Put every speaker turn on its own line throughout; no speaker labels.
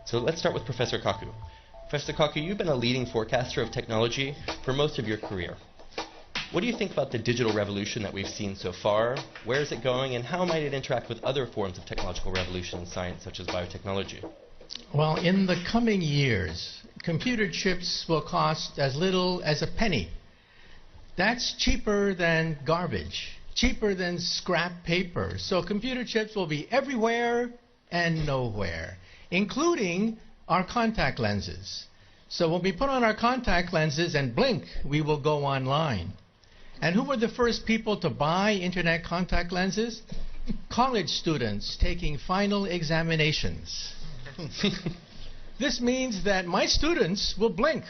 So let's start with Professor Kaku. Professor Kaku, you've been a leading forecaster of technology for most of your career. What do you think about the digital revolution that we've seen so far? Where is it going, and how might it interact with other forms of technological revolution in science, such as biotechnology?
Well, in the coming years, computer chips will cost as little as a penny. That's cheaper than garbage, cheaper than scrap paper. So computer chips will be everywhere and nowhere, including our contact lenses. So when we put on our contact lenses and blink, we will go online. And who were the first people to buy internet contact lenses? College students taking final examinations. This means that my students will blink,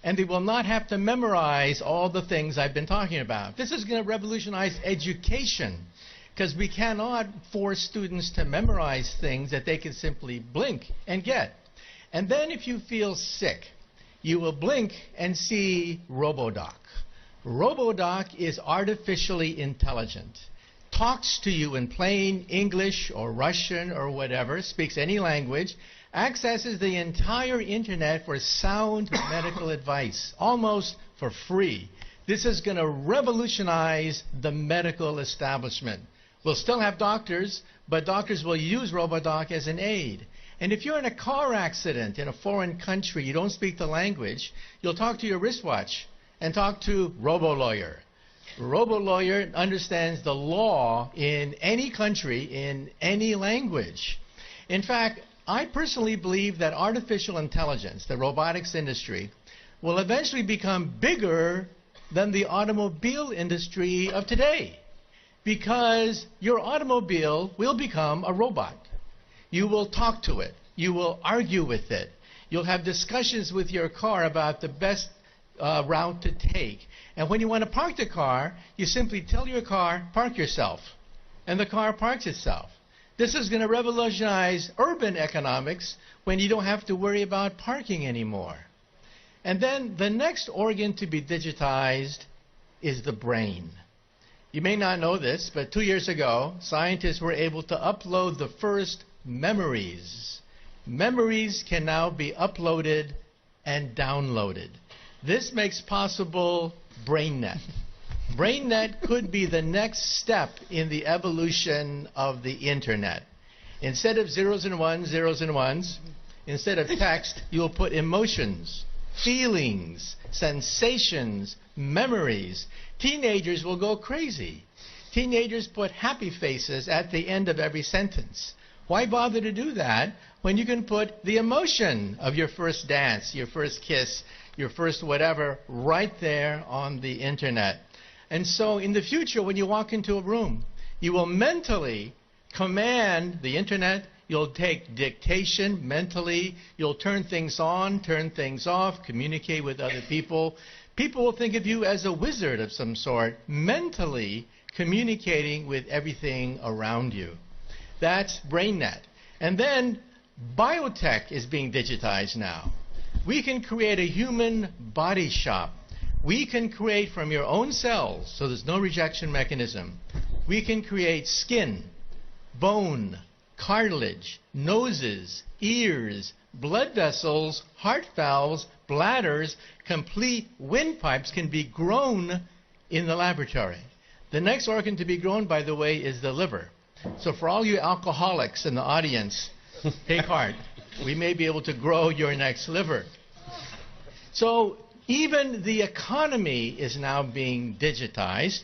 and they will not have to memorize all the things I've been talking about. This is going to revolutionize education, because we cannot force students to memorize things that they can simply blink and get. And then if you feel sick, you will blink and see RoboDoc. RoboDoc is artificially intelligent, talks to you in plain English or Russian or whatever, speaks any language, accesses the entire internet for sound medical advice, almost for free. This is going to revolutionize the medical establishment. We'll still have doctors, but doctors will use RoboDoc as an aid. And if you're in a car accident in a foreign country, you don't speak the language, you'll talk to your wristwatch and talk to RoboLawyer. RoboLawyer understands the law in any country, in any language. In fact, I personally believe that artificial intelligence, the robotics industry, will eventually become bigger than the automobile industry of today, because your automobile will become a robot. You will talk to it. You will argue with it. You'll have discussions with your car about the best route to take. And when you want to park the car, you simply tell your car, park yourself. And the car parks itself. This is going to revolutionize urban economics when you don't have to worry about parking anymore. And then the next organ to be digitized is the brain. You may not know this, but 2 years ago, scientists were able to upload the first memories. Memories can now be uploaded and downloaded. This makes possible BrainNet. BrainNet could be the next step in the evolution of the internet. Instead of zeros and ones, instead of text, you'll put emotions, feelings, sensations, memories. Teenagers will go crazy. Teenagers put happy faces at the end of every sentence. Why bother to do that when you can put the emotion of your first dance, your first kiss, your first whatever, right there on the internet? And so in the future, when you walk into a room, you will mentally command the internet. You'll take dictation mentally. You'll turn things on, turn things off, communicate with other people. People will think of you as a wizard of some sort, mentally communicating with everything around you. That's BrainNet. And then biotech is being digitized now. We can create a human body shop. We can create from your own cells, so there's no rejection mechanism. We can create skin, bone, cartilage, noses, ears, blood vessels, heart valves, bladders, complete windpipes can be grown in the laboratory. The next organ to be grown, by the way, is the liver. So for all you alcoholics in the audience, take heart. We may be able to grow your next liver. So even the economy is now being digitized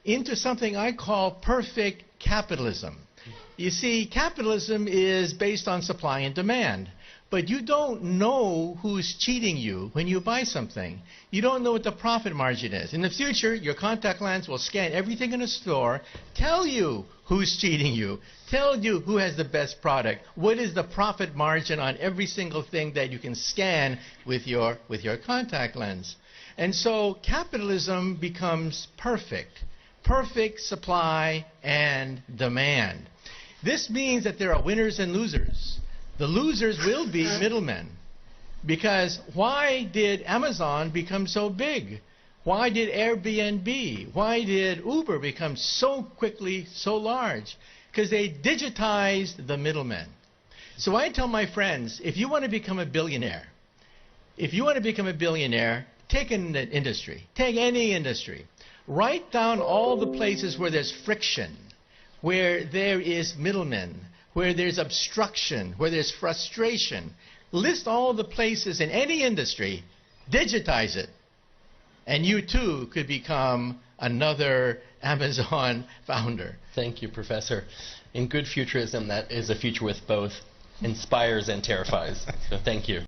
into something I call perfect capitalism. You see, capitalism is based on supply and demand. But you don't know who's cheating you when you buy something. You don't know what the profit margin is. In the future, your contact lens will scan everything in a store, tell you who's cheating you, tell you who has the best product, what is the profit margin on every single thing that you can scan with your contact lens. And so capitalism becomes perfect. Perfect supply and demand. This means that there are winners and losers. The losers will be middlemen. Because why did Amazon become so big? Why did Airbnb, why did Uber become so quickly so large? Because they digitized the middlemen. So I tell my friends, if you want to become a billionaire, take an industry. Take any industry. Write down all the places where there's friction, where there is middlemen, where there's obstruction, where there's frustration. List all the places in any industry, digitize it, and you too could become another Amazon founder.
Thank you, Professor. In good futurism, that is a future with both inspires and terrifies. So thank you.